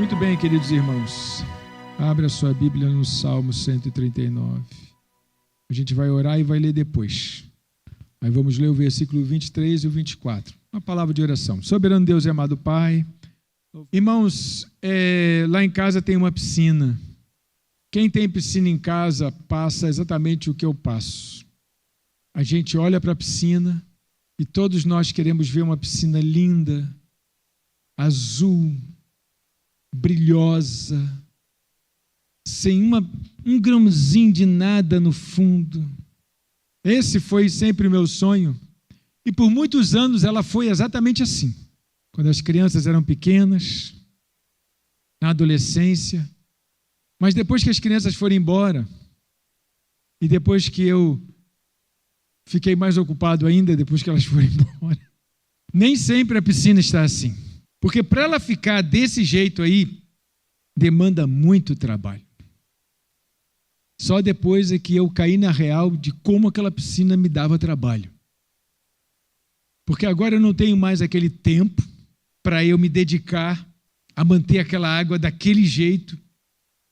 Muito bem, queridos irmãos. Abra a sua Bíblia no Salmo 139. A gente vai orar e vai ler depois. Aí vamos ler o versículo 23 e o 24. Uma palavra de oração. Soberano Deus e amado Pai. Irmãos, lá em casa tem uma piscina. Quem tem piscina em casa passa exatamente o que eu passo. A gente olha para a piscina e todos nós queremos ver uma piscina linda, azul, brilhosa, sem um grãozinho de nada no fundo. Esse foi sempre o meu sonho. E por muitos anos ela foi exatamente assim. Quando as crianças eram pequenas, na adolescência. Mas depois que as crianças foram embora, e depois que eu fiquei mais ocupado ainda, depois que elas foram embora, nem sempre a piscina está assim. Porque para ela ficar desse jeito aí, demanda muito trabalho. Só depois é que eu caí na real de como aquela piscina me dava trabalho. Porque agora eu não tenho mais aquele tempo para eu me dedicar a manter aquela água daquele jeito,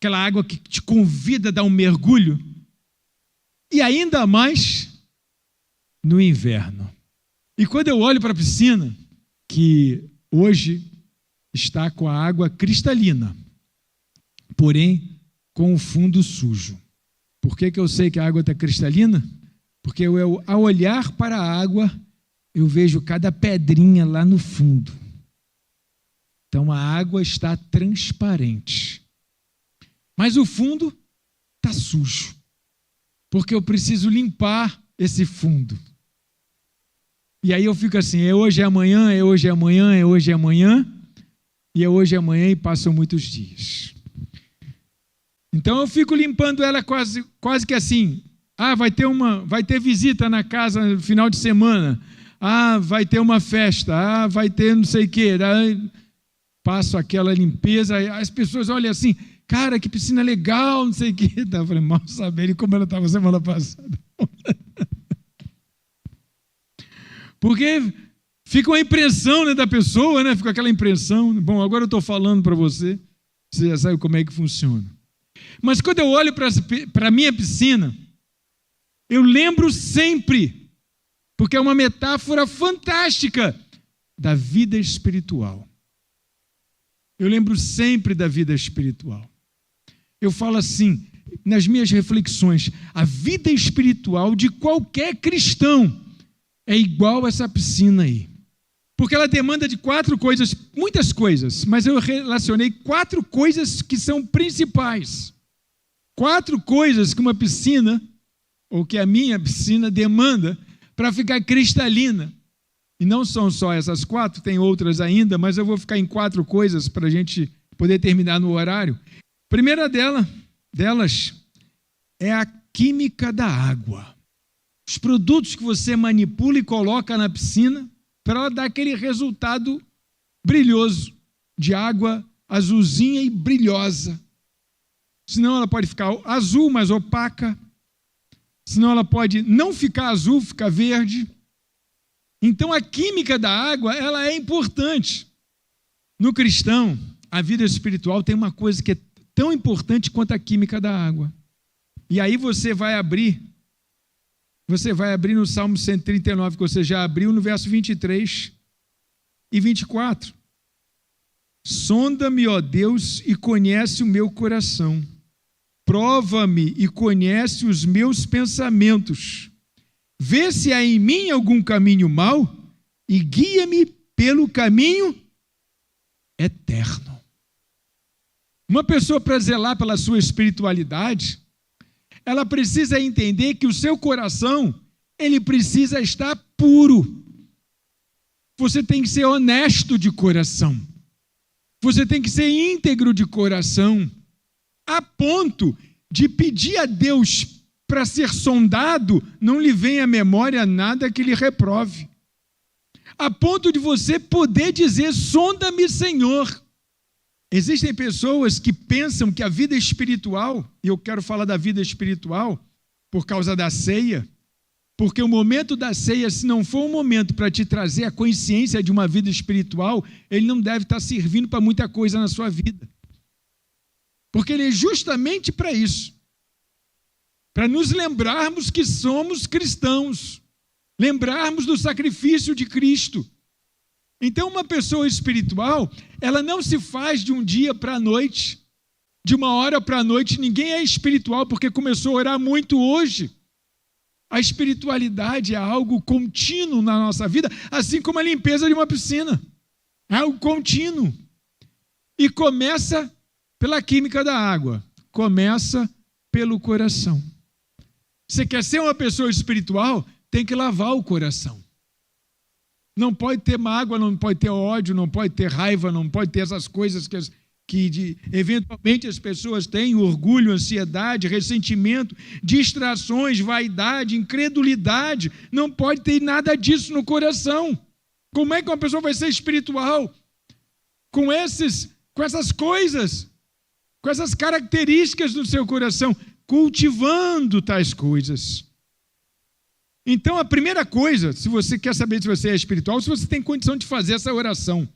aquela água que te convida a dar um mergulho, e ainda mais no inverno. E quando eu olho para a piscina, que hoje está com a água cristalina, porém com o fundo sujo. Por que eu sei que a água está cristalina? Porque eu, ao olhar para a água, eu vejo cada pedrinha lá no fundo. Então a água está transparente. Mas o fundo está sujo. Porque eu preciso limpar esse fundo. E aí eu fico assim, é hoje, é amanhã, é hoje, é amanhã, é hoje, é amanhã. E é hoje, é amanhã e passam muitos dias. Então eu fico limpando ela quase que assim. Vai ter visita na casa no final de semana. Vai ter uma festa. Vai ter não sei o quê. Passo aquela limpeza. As pessoas olham assim, cara, que piscina legal, não sei o quê. Eu falei, mal saber como ela estava semana passada. Porque fica uma impressão, né, da pessoa, né? Fica aquela impressão. Bom, agora eu estou falando para você. Você já sabe como é que funciona. Mas quando eu olho para a minha piscina, eu lembro sempre, porque é uma metáfora fantástica da vida espiritual. Eu lembro sempre da vida espiritual. Eu falo assim, nas minhas reflexões, a vida espiritual de qualquer cristão é igual a essa piscina aí. Porque ela demanda de 4 coisas, muitas coisas, mas eu relacionei 4 coisas que são principais. 4 coisas que uma piscina, ou que a minha piscina demanda para ficar cristalina. E não são só essas 4, tem outras ainda, mas eu vou ficar em 4 coisas para a gente poder terminar no horário. A primeira delas é a química da água. Os produtos que você manipula e coloca na piscina para ela dar aquele resultado brilhoso de água azulzinha e brilhosa. Senão ela pode ficar azul, mas opaca. Senão ela pode não ficar azul, ficar verde. Então a química da água, ela é importante. No cristão, a vida espiritual tem uma coisa que é tão importante quanto a química da água. E aí você vai abrir no Salmo 139, que você já abriu, no verso 23 e 24. Sonda-me, ó Deus, e conhece o meu coração. Prova-me e conhece os meus pensamentos. Vê se há em mim algum caminho mau e guia-me pelo caminho eterno. Uma pessoa, para zelar pela sua espiritualidade, ela precisa entender que o seu coração, ele precisa estar puro. Você tem que ser honesto de coração. Você tem que ser íntegro de coração, a ponto de pedir a Deus para ser sondado, não lhe vem à memória nada que lhe reprove. A ponto de você poder dizer, sonda-me, Senhor. Existem pessoas que pensam que a vida espiritual, e eu quero falar da vida espiritual por causa da ceia, porque o momento da ceia, se não for um momento para te trazer a consciência de uma vida espiritual, ele não deve estar servindo para muita coisa na sua vida. Porque ele é justamente para isso. Para nos lembrarmos que somos cristãos. Lembrarmos do sacrifício de Cristo. Então, uma pessoa espiritual, ela não se faz de um dia para a noite, de uma hora para a noite. Ninguém é espiritual porque começou a orar muito hoje. A espiritualidade é algo contínuo na nossa vida, assim como a limpeza de uma piscina. É algo contínuo. E começa pela química da água, começa pelo coração. Você quer ser uma pessoa espiritual, tem que lavar o coração. Não pode ter mágoa, não pode ter ódio, não pode ter raiva, não pode ter essas coisas que eventualmente as pessoas têm, orgulho, ansiedade, ressentimento, distrações, vaidade, incredulidade. Não pode ter nada disso no coração. Como é que uma pessoa vai ser espiritual? Com essas coisas, com essas características do seu coração, cultivando tais coisas. Então, a primeira coisa, se você quer saber se você é espiritual, se você tem condição de fazer essa oração: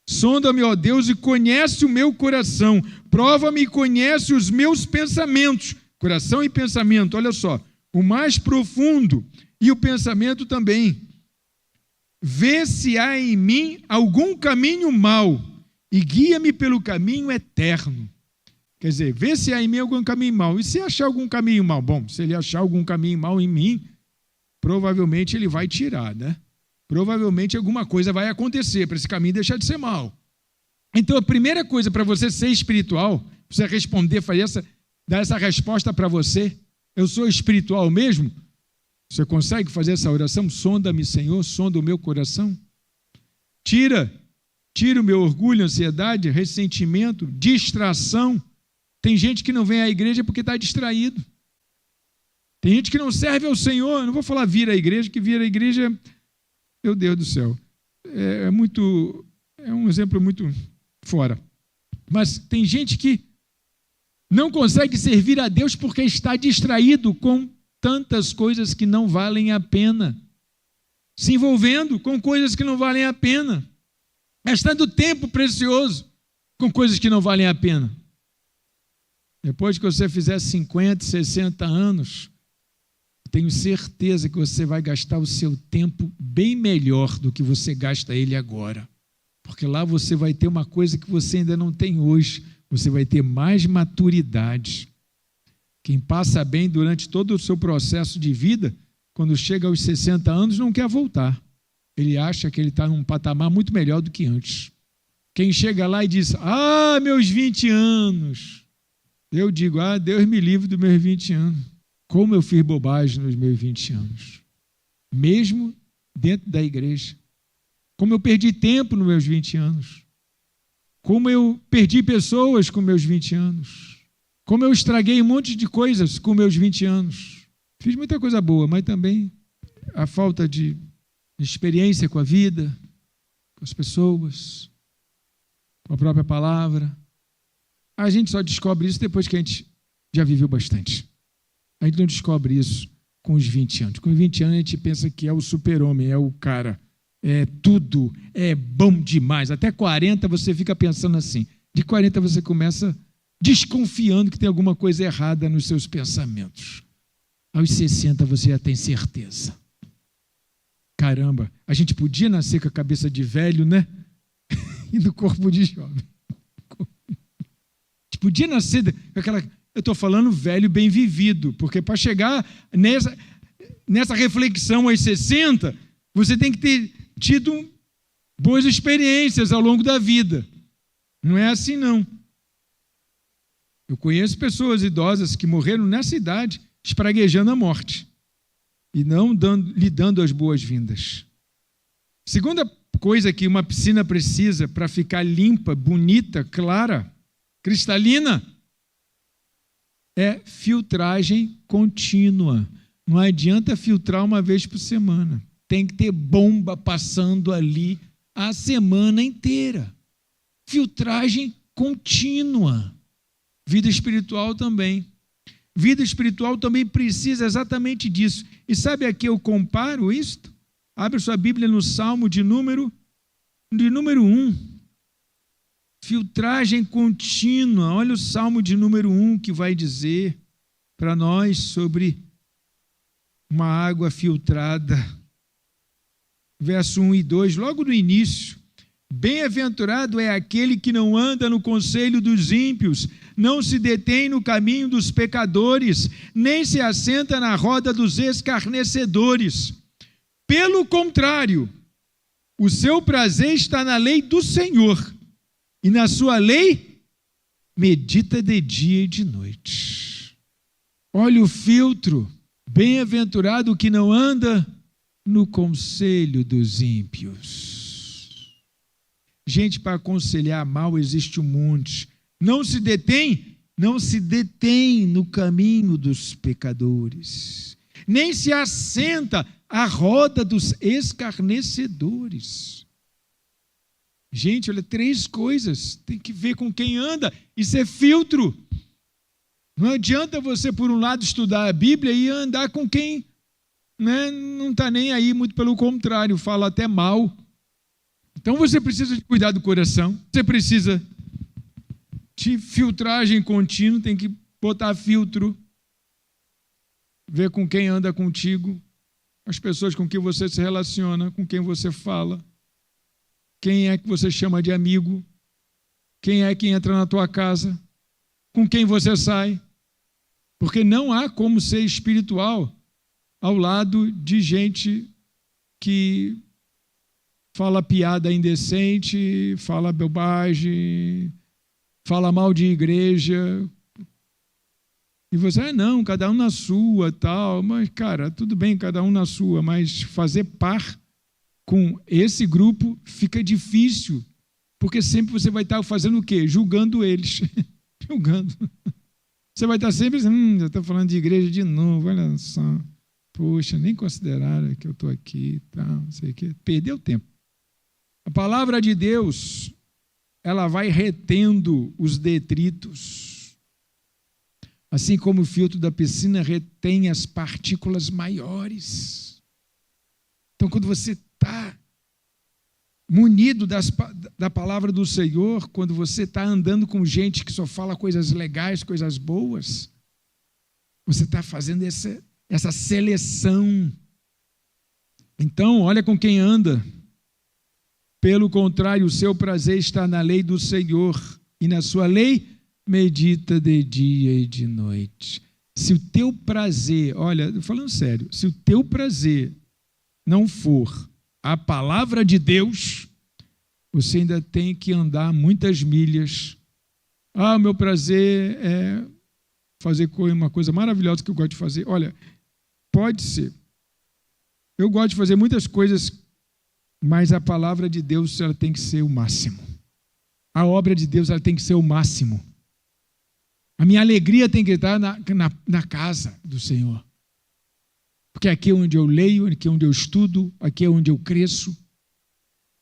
sonda-me, ó Deus, e conhece o meu coração, prova-me e conhece os meus pensamentos. Coração e pensamento, olha só, o mais profundo e o pensamento também. Vê se há em mim algum caminho mau e guia-me pelo caminho eterno. Quer dizer, vê se há em mim algum caminho mau. E se achar algum caminho mau? Bom, se ele achar algum caminho mau em mim, provavelmente ele vai tirar, né? Provavelmente alguma coisa vai acontecer para esse caminho deixar de ser mau. Então, a primeira coisa para você ser espiritual, você responder, dar essa resposta para você: eu sou espiritual mesmo? Você consegue fazer essa oração? Sonda-me, Senhor, sonda o meu coração. Tira o meu orgulho, ansiedade, ressentimento, distração. Tem gente que não vem à igreja porque está distraído. Tem gente que não serve ao Senhor. Não vou falar vir à igreja, que vir à igreja, meu Deus do céu, é um exemplo muito fora. Mas tem gente que não consegue servir a Deus porque está distraído com tantas coisas que não valem a pena, se envolvendo com coisas que não valem a pena, gastando tempo precioso com coisas que não valem a pena. Depois que você fizer 50, 60 anos, tenho certeza que você vai gastar o seu tempo bem melhor do que você gasta ele agora. Porque lá você vai ter uma coisa que você ainda não tem hoje. Você vai ter mais maturidade. Quem passa bem durante todo o seu processo de vida, quando chega aos 60 anos, não quer voltar. Ele acha que ele está num patamar muito melhor do que antes. Quem chega lá e diz: meus 20 anos. Eu digo: Deus me livre dos meus 20 anos. Como eu fiz bobagem nos meus 20 anos. Mesmo dentro da igreja. Como eu perdi tempo nos meus 20 anos. Como eu perdi pessoas com meus 20 anos. Como eu estraguei um monte de coisas com meus 20 anos. Fiz muita coisa boa, mas também a falta de experiência com a vida, com as pessoas, com a própria palavra. A gente só descobre isso depois que a gente já viveu bastante. A gente não descobre isso com os 20 anos. Com os 20 anos a gente pensa que é o super-homem, é o cara, é tudo, é bom demais. Até 40 você fica pensando assim. De 40 você começa desconfiando que tem alguma coisa errada nos seus pensamentos. Aos 60 você já tem certeza. Caramba, a gente podia nascer com a cabeça de velho, né? E do corpo de jovem. A gente podia nascer com aquela... Eu estou falando velho bem vivido, porque para chegar nessa reflexão aos 60, você tem que ter tido boas experiências ao longo da vida. Não é assim, não. Eu conheço pessoas idosas que morreram nessa idade, espraguejando a morte, e não lhe dando as boas-vindas. Segunda coisa que uma piscina precisa para ficar limpa, bonita, clara, cristalina, é filtragem contínua. Não adianta filtrar uma vez por semana. Tem que ter bomba passando ali a semana inteira. Filtragem contínua. Vida espiritual também. Vida espiritual também precisa exatamente disso. E sabe a que eu comparo isto? Abre sua Bíblia no Salmo de número 1. Filtragem contínua. Olha o Salmo de número 1 que vai dizer para nós sobre uma água filtrada. Verso 1 e 2, logo no início. Bem-aventurado é aquele que não anda no conselho dos ímpios, não se detém no caminho dos pecadores, nem se assenta na roda dos escarnecedores. Pelo contrário, o seu prazer está na lei do Senhor, e na sua lei medita de dia e de noite. Olha o filtro. Bem-aventurado o que não anda no conselho dos ímpios. Gente, para aconselhar mal existe um monte. Não se detém no caminho dos pecadores. Nem se assenta à roda dos escarnecedores. Gente, olha, 3 coisas. Tem que ver com quem anda. Isso é filtro. Não adianta você, por um lado, estudar a Bíblia e andar com quem, né, não está nem aí, muito pelo contrário, fala até mal. Então você precisa de cuidar do coração, você precisa de filtragem contínua, tem que botar filtro, ver com quem anda contigo, as pessoas com quem você se relaciona, com quem você fala, quem é que você chama de amigo, quem é que entra na tua casa, com quem você sai, porque não há como ser espiritual ao lado de gente que fala piada indecente, fala bobagem, fala mal de igreja. E você, não, cada um na sua, tal. Mas, cara, tudo bem, cada um na sua, mas fazer par com esse grupo fica difícil, porque sempre você vai estar fazendo o quê? Julgando eles. Julgando. Você vai estar sempre dizendo, já estou falando de igreja de novo, olha só. Poxa, nem consideraram que eu estou aqui, tal, não sei o quê. Perdeu tempo. A palavra de Deus, ela vai retendo os detritos. Assim como o filtro da piscina retém as partículas maiores. Então, quando você está munido da palavra do Senhor, quando você está andando com gente que só fala coisas legais, coisas boas, você está fazendo essa seleção. Então, olha com quem anda. Pelo contrário, o seu prazer está na lei do Senhor, e na sua lei medita de dia e de noite. Se o teu prazer, olha, falando sério, se o teu prazer não for a palavra de Deus, você ainda tem que andar muitas milhas. O meu prazer é fazer uma coisa maravilhosa que eu gosto de fazer. Olha, pode ser. Eu gosto de fazer muitas coisas, mas a palavra de Deus, ela tem que ser o máximo. A obra de Deus, ela tem que ser o máximo. A minha alegria tem que estar na casa do Senhor. Porque aqui é onde eu leio, aqui é onde eu estudo, aqui é onde eu cresço.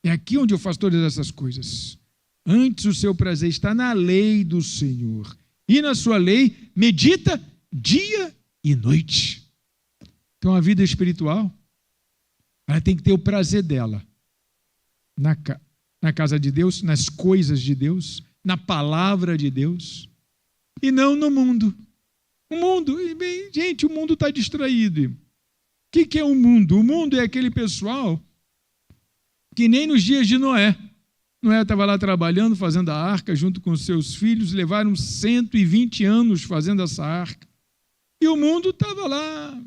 É aqui onde eu faço todas essas coisas. Antes o seu prazer está na lei do Senhor. E na sua lei medita dia e noite. Então a vida espiritual, ela tem que ter o prazer dela na casa de Deus, nas coisas de Deus, na palavra de Deus, e não no mundo. O mundo, gente, o mundo está distraído. O que é o mundo? O mundo é aquele pessoal que nem nos dias de Noé. Noé estava lá trabalhando, fazendo a arca junto com seus filhos, levaram 120 anos fazendo essa arca. E o mundo estava lá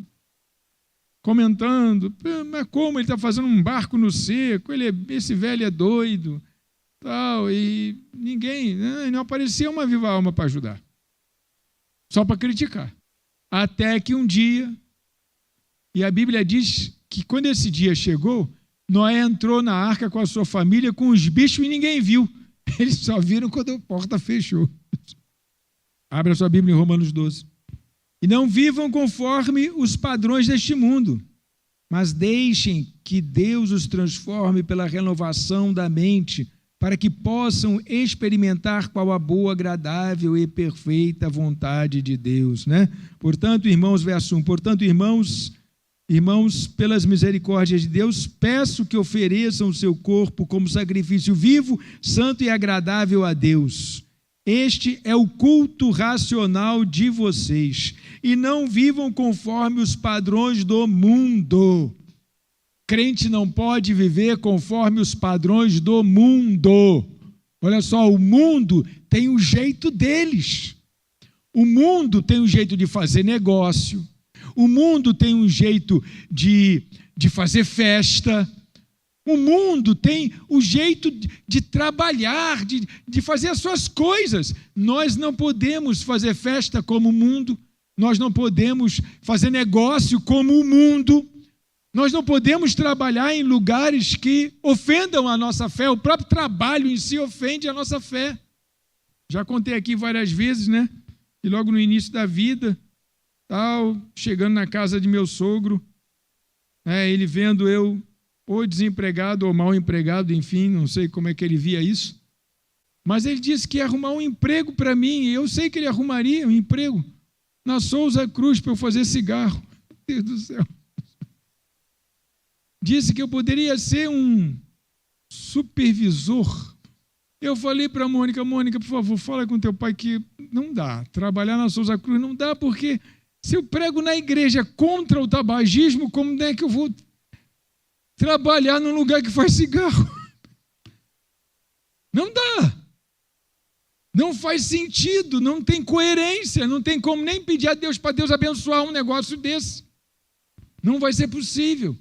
comentando, mas como ele está fazendo um barco no seco, esse velho é doido, tal, e ninguém, não aparecia uma viva alma para ajudar, só para criticar. Até que um dia, e a Bíblia diz que quando esse dia chegou, Noé entrou na arca com a sua família, com os bichos, e ninguém viu. Eles só viram quando a porta fechou. Abra sua Bíblia em Romanos 12. E não vivam conforme os padrões deste mundo, mas deixem que Deus os transforme pela renovação da mente, para que possam experimentar qual a boa, agradável e perfeita vontade de Deus, né? Portanto, irmãos, verso 1, portanto, irmãos, Irmãos, pelas misericórdias de Deus, peço que ofereçam o seu corpo como sacrifício vivo, santo e agradável a Deus. Este é o culto racional de vocês. E não vivam conforme os padrões do mundo. Crente não pode viver conforme os padrões do mundo. Olha só, o mundo tem um jeito deles. O mundo tem um jeito de fazer negócio. O mundo tem um jeito de fazer festa. O mundo tem o jeito de trabalhar, de fazer as suas coisas. Nós não podemos fazer festa como o mundo. Nós não podemos fazer negócio como o mundo. Nós não podemos trabalhar em lugares que ofendam a nossa fé. O próprio trabalho em si ofende a nossa fé. Já contei aqui várias vezes, né? E logo no início da vida, chegando na casa de meu sogro, ele vendo eu ou desempregado ou mal empregado, enfim, não sei como é que ele via isso. Mas ele disse que ia arrumar um emprego para mim, e eu sei que ele arrumaria um emprego na Souza Cruz para eu fazer cigarro. Meu Deus do céu. Disse que eu poderia ser um supervisor. Eu falei para a Mônica, por favor, fala com teu pai que não dá. Trabalhar na Souza Cruz não dá, porque se eu prego na igreja contra o tabagismo, como é que eu vou trabalhar num lugar que faz cigarro? Não dá. Não faz sentido, não tem coerência, não tem como nem pedir a Deus para Deus abençoar um negócio desse. Não vai ser possível.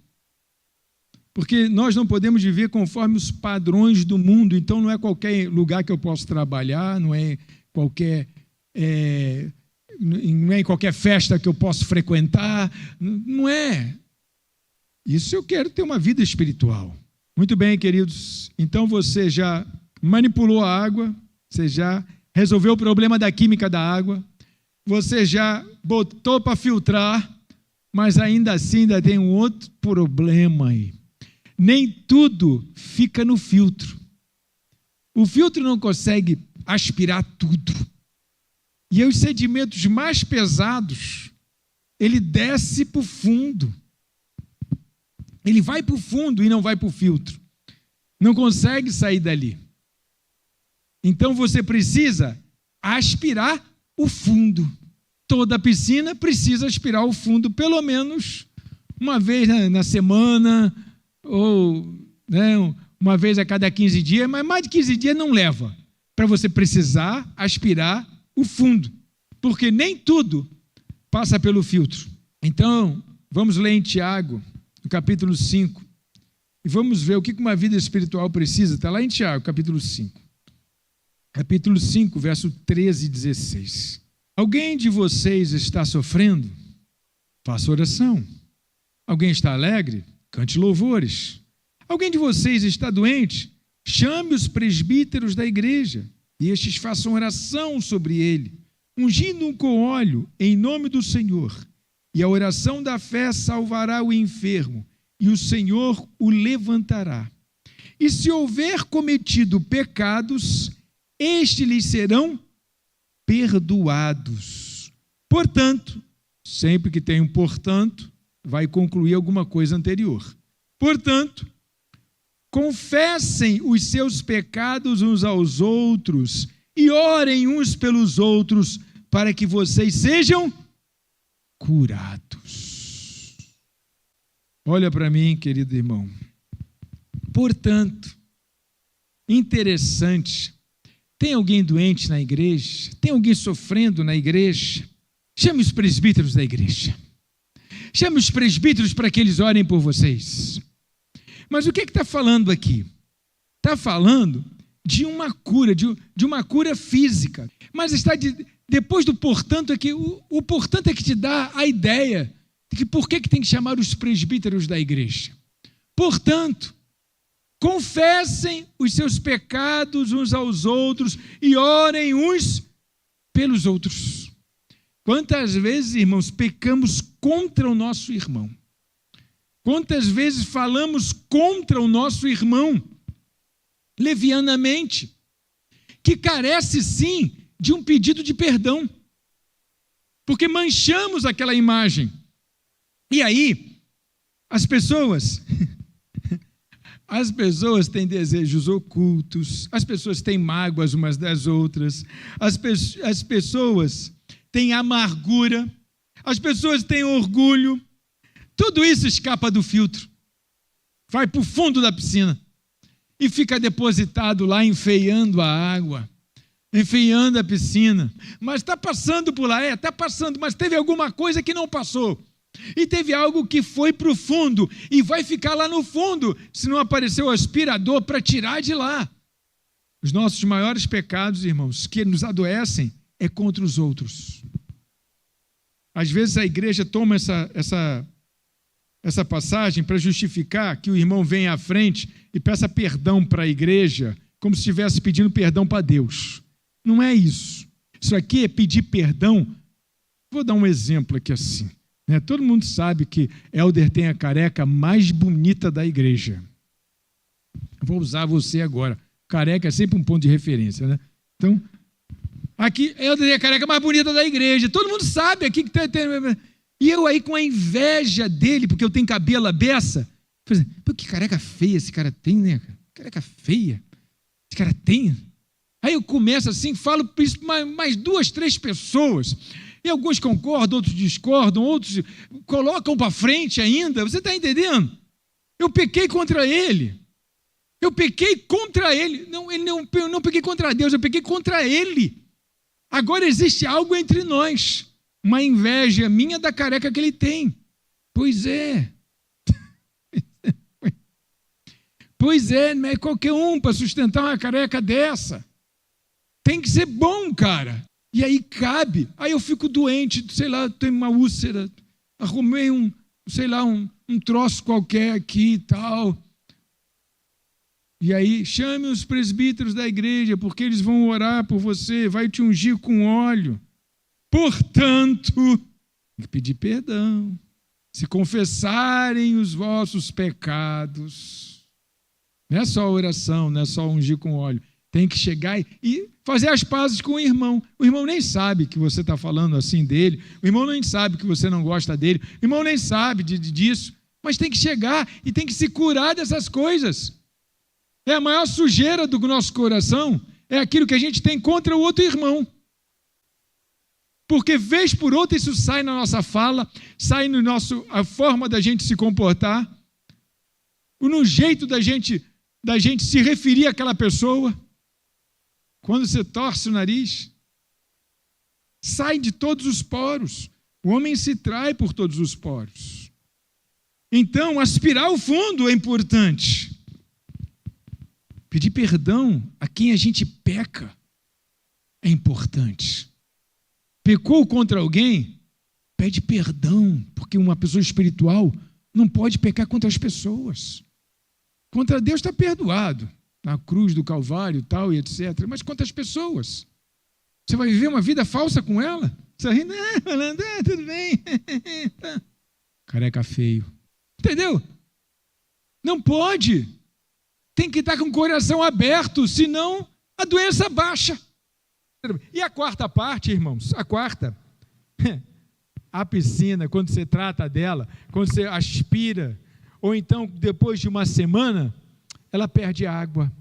Porque nós não podemos viver conforme os padrões do mundo, então não é qualquer lugar que eu posso trabalhar, não é em qualquer festa que eu posso frequentar, não é. Isso eu quero ter uma vida espiritual. Muito bem, queridos, então você já manipulou a água, você já resolveu o problema da química da água, você já botou para filtrar, mas ainda assim ainda tem um outro problema aí. Nem tudo fica no filtro. O filtro não consegue aspirar tudo. E os sedimentos mais pesados, ele desce para o fundo. Ele vai para o fundo e não vai para o filtro. Não consegue sair dali. Então você precisa aspirar o fundo. Toda piscina precisa aspirar o fundo, pelo menos uma vez na semana, ou uma vez a cada 15 dias, mas mais de 15 dias não leva, para você precisar aspirar o fundo, porque nem tudo passa pelo filtro. Então, vamos ler em Tiago, no capítulo 5, e vamos ver o que uma vida espiritual precisa. Está lá em Tiago, capítulo 5. Capítulo 5, verso 13 e 16. Alguém de vocês está sofrendo? Faça oração. Alguém está alegre? Cante louvores. Alguém de vocês está doente? Chame os presbíteros da igreja, e estes façam oração sobre ele, ungindo-o com óleo em nome do Senhor. E a oração da fé salvará o enfermo, e o Senhor o levantará. E se houver cometido pecados, estes lhes serão perdoados. Portanto, sempre que tem um portanto, vai concluir alguma coisa anterior. Portanto, confessem os seus pecados uns aos outros e orem uns pelos outros para que vocês sejam curados. Olha para mim, querido irmão. Portanto, interessante, tem alguém doente na igreja? Tem alguém sofrendo na igreja? Chame os presbíteros da igreja. Chame os presbíteros para que eles orem por vocês. Mas o que está falando aqui? Está falando de uma cura, de uma cura física. Mas depois do portanto, é que o portanto é que te dá a ideia de que por que tem que chamar os presbíteros da igreja. Portanto, confessem os seus pecados uns aos outros e orem uns pelos outros. Quantas vezes, irmãos, pecamos contra o nosso irmão? Quantas vezes falamos contra o nosso irmão, levianamente, que carece sim de um pedido de perdão, porque manchamos aquela imagem. E aí, As pessoas têm desejos ocultos, as pessoas têm mágoas umas das outras, as pessoas têm amargura, as pessoas têm orgulho. Tudo isso escapa do filtro, vai para o fundo da piscina e fica depositado lá, enfeiando a água, enfeiando a piscina. Mas está passando por lá, está passando, mas teve alguma coisa que não passou. E teve algo que foi para o fundo e vai ficar lá no fundo, se não aparecer o aspirador para tirar de lá. Os nossos maiores pecados, irmãos, que nos adoecem, é contra os outros. Às vezes a igreja toma essa passagem para justificar que o irmão venha à frente e peça perdão para a igreja, como se estivesse pedindo perdão para Deus. Não é isso. Isso aqui é pedir perdão. Vou dar um exemplo aqui assim. Todo mundo sabe que Helder tem a careca mais bonita da igreja. Vou usar você agora. Careca é sempre um ponto de referência, né? Então, aqui, Helder tem a careca mais bonita da igreja. Todo mundo sabe aqui que tem. E eu aí com a inveja dele, porque eu tenho cabelo à beça. Pô, que careca feia esse cara tem, né? Careca feia. Esse cara tem. Aí eu começo assim, falo isso para mais 2, 3 pessoas. E alguns concordam, outros discordam, outros colocam para frente ainda. Você está entendendo? Eu pequei contra ele. Eu pequei contra ele. Eu não pequei contra Deus, eu pequei contra ele. Agora existe algo entre nós. Uma inveja minha da careca que ele tem. Pois é. Pois é, não é qualquer um para sustentar uma careca dessa. Tem que ser bom, cara. E aí cabe. Aí eu fico doente, sei lá, tenho uma úlcera, arrumei um troço qualquer aqui e tal. E aí chame os presbíteros da igreja, porque eles vão orar por você, vai te ungir com óleo. Portanto, tem que pedir perdão. Se confessarem os vossos pecados, não é só oração, não é só ungir com óleo. Tem que chegar e fazer as pazes com o irmão. O irmão nem sabe que você está falando assim dele. O irmão nem sabe que você não gosta dele. O irmão nem sabe disso. Mas tem que chegar e tem que se curar dessas coisas. É a maior sujeira do nosso coração. É aquilo que a gente tem contra o outro irmão. Porque vez por outra isso sai na nossa fala, sai a forma da gente se comportar, no jeito da gente se referir àquela pessoa. Quando você torce o nariz, sai de todos os poros. O homem se trai por todos os poros. Então, aspirar o fundo é importante. Pedir perdão a quem a gente peca é importante. Pecou contra alguém, pede perdão, porque uma pessoa espiritual não pode pecar contra as pessoas. Contra Deus está perdoado. Na cruz do Calvário, tal e etc. Mas quantas pessoas? Você vai viver uma vida falsa com ela? Sorrindo, falando, tudo bem. Careca feio. Entendeu? Não pode. Tem que estar com o coração aberto, senão a doença baixa. E a quarta parte, irmãos, a piscina, quando você trata dela, quando você aspira, ou então depois de uma semana, ela perde água.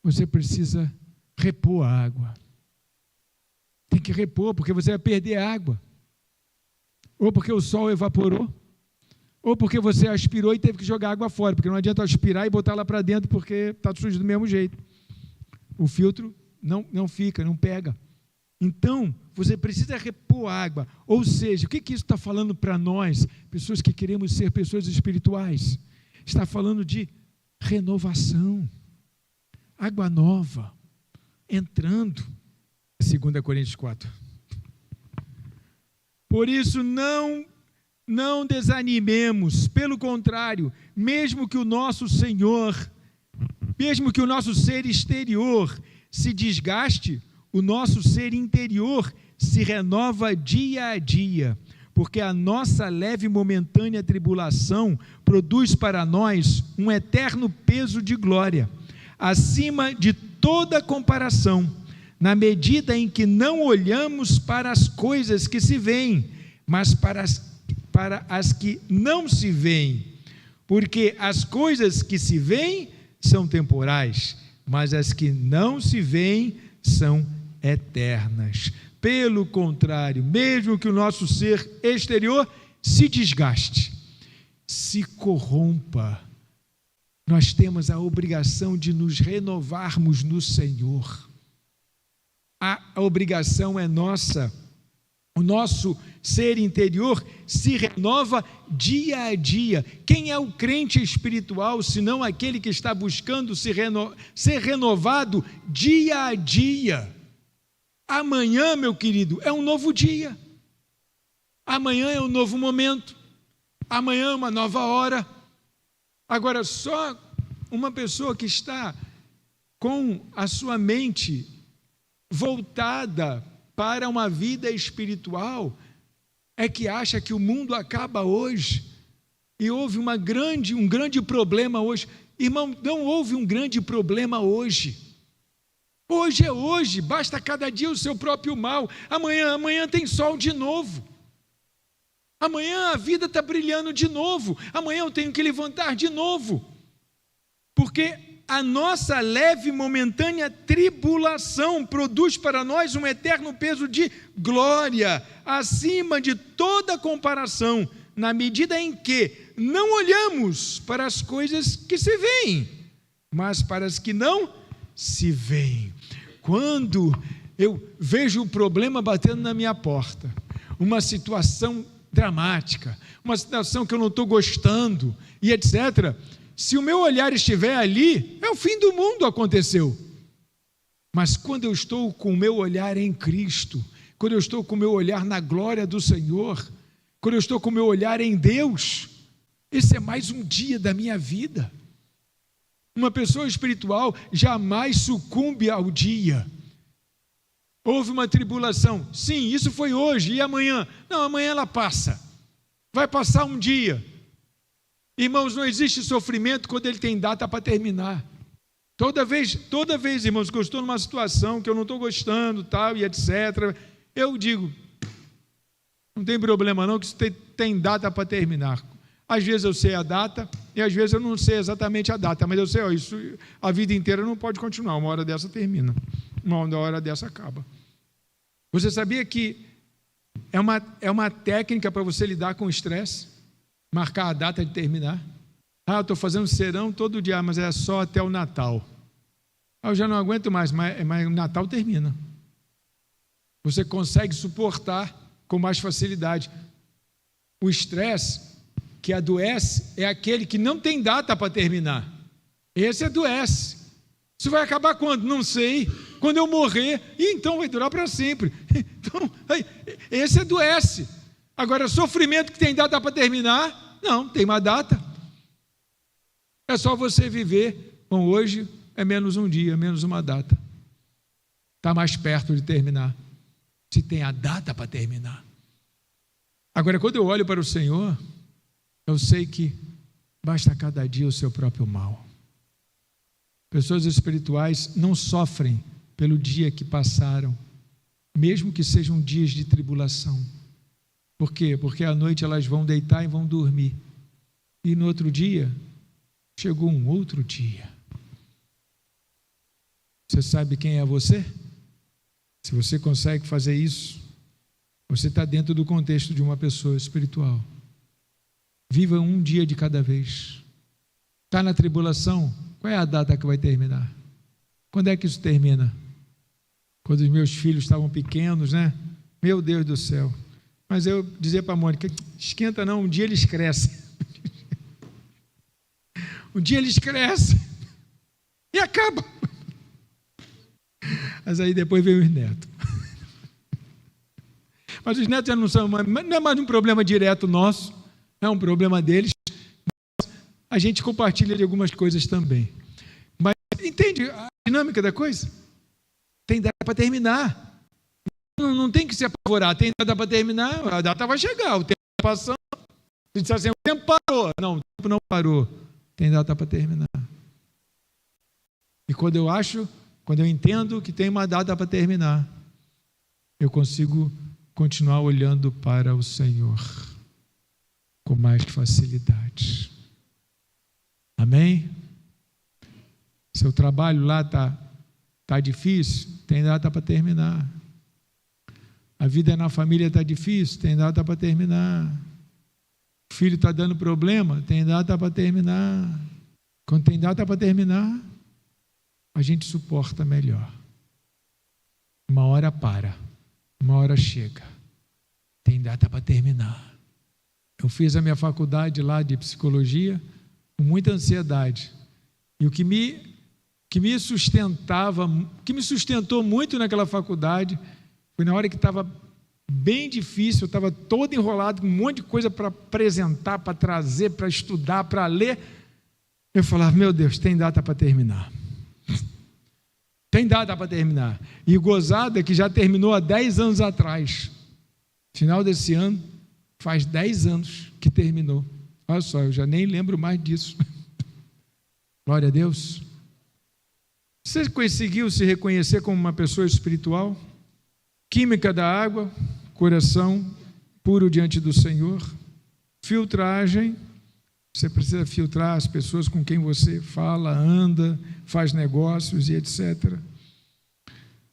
Você precisa repor a água. Tem que repor, porque você vai perder água. Ou porque o sol evaporou, ou porque você aspirou e teve que jogar água fora, porque não adianta aspirar e botar lá para dentro, porque está sujo do mesmo jeito. O filtro não fica, não pega. Então, você precisa repor água. Ou seja, o que isso está falando para nós, pessoas que queremos ser pessoas espirituais? Está falando de renovação, água nova, entrando. 2 Coríntios 4. Por isso, não desanimemos, pelo contrário, mesmo que o nosso ser exterior se desgaste, o nosso ser interior se renova dia a dia, porque a nossa leve e momentânea tribulação produz para nós um eterno peso de glória, acima de toda comparação, na medida em que não olhamos para as coisas que se veem, mas para para as que não se veem, porque as coisas que se veem são temporais, mas as que não se veem são eternas. Pelo contrário, mesmo que o nosso ser exterior se desgaste, se corrompa, nós temos a obrigação de nos renovarmos no Senhor. A obrigação é nossa. O nosso ser interior se renova dia a dia. Quem é o crente espiritual, senão aquele que está buscando ser renovado dia a dia? Amanhã, meu querido, é um novo dia. Amanhã é um novo momento. Amanhã é uma nova hora. Agora, só uma pessoa que está com a sua mente voltada para uma vida espiritual é que acha que o mundo acaba hoje e houve um grande problema hoje. Irmão, não houve um grande problema hoje. Hoje é hoje, basta cada dia o seu próprio mal. Amanhã tem sol de novo. Amanhã a vida está brilhando de novo. Amanhã eu tenho que levantar de novo. Porque a nossa leve e momentânea tribulação produz para nós um eterno peso de glória, acima de toda comparação, na medida em que não olhamos para as coisas que se veem, mas para as que não se veem. Quando eu vejo o problema batendo na minha porta, uma situação dramática, uma situação que eu não estou gostando, e etc., se o meu olhar estiver ali, é o fim do mundo aconteceu. Mas quando eu estou com o meu olhar em Cristo, quando eu estou com o meu olhar na glória do Senhor, quando eu estou com o meu olhar em Deus, esse é mais um dia da minha vida. Uma pessoa espiritual jamais sucumbe ao dia. Houve uma tribulação, sim, isso foi hoje, e amanhã? Não, amanhã ela passa, vai passar um dia. Irmãos, não existe sofrimento quando ele tem data para terminar. Toda vez, irmãos, que eu estou numa situação que eu não estou gostando, tal, e etc., eu digo, não tem problema não, que isso tem data para terminar. Às vezes eu sei a data, e às vezes eu não sei exatamente a data, mas eu sei, isso a vida inteira não pode continuar, uma hora dessa termina, uma hora dessa acaba. Você sabia que é uma técnica para você lidar com o estresse? Marcar a data de terminar. Eu estou fazendo serão todo dia, mas é só até o Natal. Eu já não aguento mais, mas o Natal termina. Você consegue suportar com mais facilidade. O estresse que adoece é aquele que não tem data para terminar. Esse adoece. Isso vai acabar quando? Não sei. Quando eu morrer, e então vai durar para sempre. Então, esse adoece. Agora, sofrimento que tem data para terminar, não, tem uma data. É só você viver. Bom, hoje é menos um dia, menos uma data. Está mais perto de terminar. Se tem a data para terminar. Agora, quando eu olho para o Senhor, eu sei que basta cada dia o seu próprio mal. Pessoas espirituais não sofrem pelo dia que passaram, mesmo que sejam dias de tribulação. Por quê? Porque à noite elas vão deitar e vão dormir. E no outro dia, chegou um outro dia. Você sabe quem é você? Se você consegue fazer isso, você está dentro do contexto de uma pessoa espiritual. Viva um dia de cada vez. Está na tribulação? Qual é a data que vai terminar? Quando é que isso termina? Quando os meus filhos estavam pequenos, né? Meu Deus do céu. Mas eu dizia para a Mônica, esquenta não, um dia eles crescem. Um dia eles crescem. E acaba. Mas aí depois veio os netos. Mas os netos já não é mais um problema direto nosso, é um problema deles. A gente compartilha de algumas coisas também. Mas entende a dinâmica da coisa? Tem data para terminar. Não tem que se apavorar. Tem data para terminar, a data vai chegar. O tempo está passando. Você diz assim, o tempo parou. Não, o tempo não parou. Tem data para terminar. E quando eu entendo que tem uma data para terminar, eu consigo continuar olhando para o Senhor. com mais facilidade. Amém? Seu trabalho lá tá difícil, tem data para terminar. A vida na família está difícil, tem data para terminar. O filho está dando problema, tem data para terminar. Quando tem data para terminar, a gente suporta melhor. Uma hora para, uma hora chega. Tem data para terminar. Eu fiz a minha faculdade lá de psicologia com muita ansiedade. E o que me sustentou muito naquela faculdade foi na hora que estava bem difícil, eu estava todo enrolado com um monte de coisa para apresentar, para trazer, para estudar, para ler. Eu falava, meu Deus, tem data para terminar. Tem data para terminar. E gozada que já terminou há 10 anos atrás. Final desse ano, faz 10 anos que terminou. Olha só, eu já nem lembro mais disso. Glória a Deus. Você conseguiu se reconhecer como uma pessoa espiritual? Química da água, coração puro diante do Senhor. Filtragem, você precisa filtrar as pessoas com quem você fala, anda, faz negócios e etc.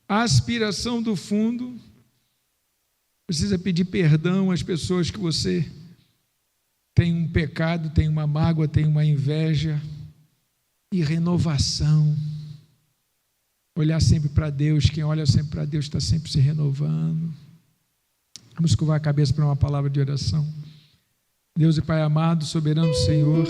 Aspiração do fundo, precisa pedir perdão às pessoas que você tem um pecado, tem uma mágoa, tem uma inveja. E renovação. Olhar sempre para Deus, quem olha sempre para Deus está sempre se renovando. Vamos curvar a cabeça para uma palavra de oração. Deus e Pai amado, soberano Senhor,